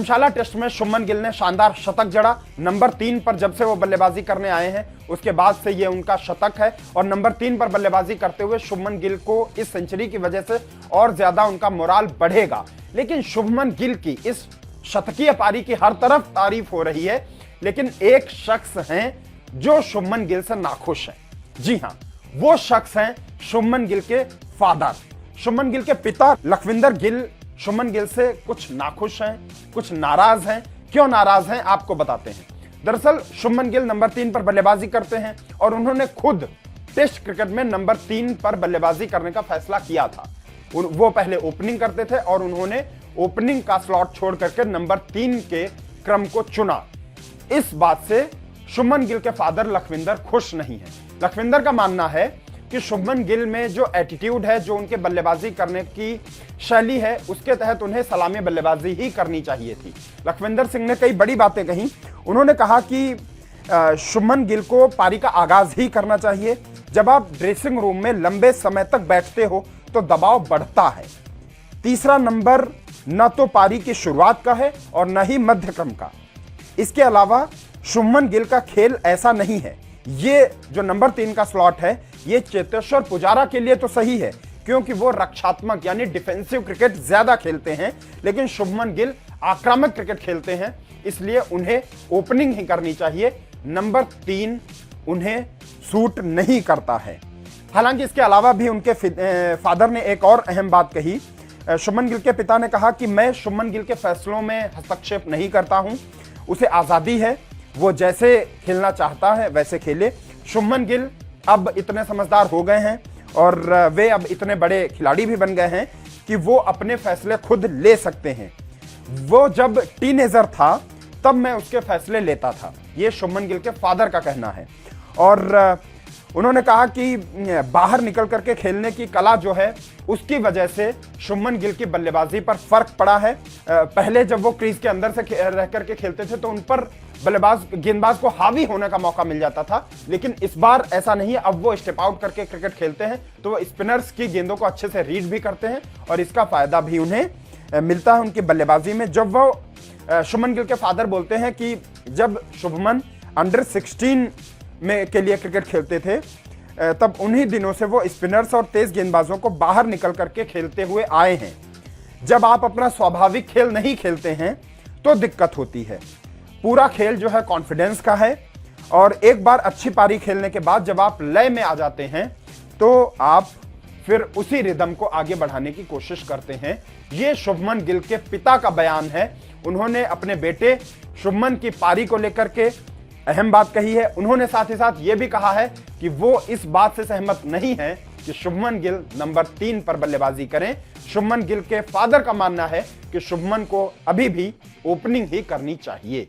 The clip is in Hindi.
धर्मशाला टेस्ट में शुभमन गिल ने शानदार शतक जड़ा। नंबर 3 पर जब से वो बल्लेबाजी करने आए हैं उसके बाद से ये उनका शतक है और नंबर 3 पर बल्लेबाजी करते हुए शुभमन गिल को इस सेंचुरी की वजह से और ज्यादा उनका मोराल बढ़ेगा। लेकिन शुभमन गिल की इस शतकीय पारी की हर तरफ तारीफ हो रही है, लेकिन एक शख्स हैं जो शुभमन गिल से नाखुश हैं। जी हां, वो शख्स हैं शुभमन गिल के फादर। शुभमन गिल के पिता लखविंदर गिल शुभमन गिल से कुछ नाखुश हैं, कुछ नाराज हैं। क्यों नाराज हैं आपको बताते हैं। दरअसल शुभमन गिल नंबर 3 पर बल्लेबाजी करते हैं और उन्होंने खुद टेस्ट क्रिकेट में नंबर 3 पर बल्लेबाजी करने का फैसला किया था। वो पहले ओपनिंग करते थे और उन्होंने ओपनिंग का स्लॉट छोड़ करके नंबर 3 के क्रम को चुना। इस बात से शुभमन गिल के फादर लखविंदर खुश नहीं है। लखविंदर का मानना है कि शुभमन गिल में जो एटीट्यूड है, जो उनके बल्लेबाजी करने की शैली है, उसके तहत उन्हें सलामी बल्लेबाजी ही करनी चाहिए थी। लखविंदर सिंह ने कई बड़ी बातें कही। उन्होंने कहा कि शुभमन गिल को पारी का आगाज ही करना चाहिए। जब आप ड्रेसिंग रूम में लंबे समय तक बैठते हो तो दबाव बढ़ता है। तीसरा नंबर न तो पारी की शुरुआत का है और न ही मध्य क्रम का। इसके अलावा शुभमन गिल का खेल ऐसा नहीं है। ये जो नंबर 3 का स्लॉट है ये चेतेश्वर पुजारा के लिए तो सही है क्योंकि वो रक्षात्मक यानी डिफेंसिव क्रिकेट ज्यादा खेलते हैं, लेकिन शुभमन गिल आक्रामक क्रिकेट खेलते हैं, इसलिए उन्हें ओपनिंग ही करनी चाहिए। नंबर 3 उन्हें सूट नहीं करता है। हालांकि इसके अलावा भी उनके फादर ने एक और अहम बात कही। शुभमन गिल के पिता ने कहा कि मैं शुभमन गिल के फैसलों में हस्तक्षेप नहीं करता हूं, उसे आजादी है, वो जैसे खेलना चाहता है वैसे खेले। शुभमन गिल अब इतने समझदार हो गए हैं और वे अब इतने बड़े खिलाड़ी भी बन गए हैं कि वो अपने फैसले खुद ले सकते हैं। वो जब टीनेजर था तब मैं उसके फैसले लेता था, ये शुभमन गिल के फादर का कहना है। और उन्होंने कहा कि बाहर निकल करके खेलने की कला जो है उसकी वजह से शुभमन गिल की बल्लेबाजी पर फर्क पड़ा है। पहले जब वो क्रीज के अंदर से रह करके खेलते थे तो उन पर गेंदबाज को हावी होने का मौका मिल जाता था, लेकिन इस बार ऐसा नहीं है। अब वो स्टेप आउट करके क्रिकेट खेलते हैं तो वो स्पिनर्स की गेंदों को अच्छे से रीड भी करते हैं और इसका फायदा भी उन्हें मिलता है उनकी बल्लेबाजी में। जब वो शुभमन गिल के फादर बोलते हैं कि जब शुभमन अंडर 16 में के लिए क्रिकेट खेलते थे तब उन्हीं दिनों से वो स्पिनर्स और तेज गेंदबाजों को बाहर निकल करके खेलते हुए आए हैं। जब आप अपना स्वाभाविक खेल नहीं खेलते हैं तो दिक्कत होती है। पूरा खेल जो है कॉन्फिडेंस का है और एक बार अच्छी पारी खेलने के बाद जब आप लय में आ जाते हैं तो आप फिर उसी रिदम को आगे बढ़ाने की कोशिश करते हैं। ये शुभमन गिल के पिता का बयान है। उन्होंने अपने बेटे शुभमन की पारी को लेकर के अहम बात कही है। उन्होंने साथ ही साथ ये भी कहा है कि वो इस बात से सहमत नहीं है कि शुभमन गिल नंबर 3 पर बल्लेबाजी करें। शुभमन गिल के फादर का मानना है कि शुभमन को अभी भी ओपनिंग ही करनी चाहिए।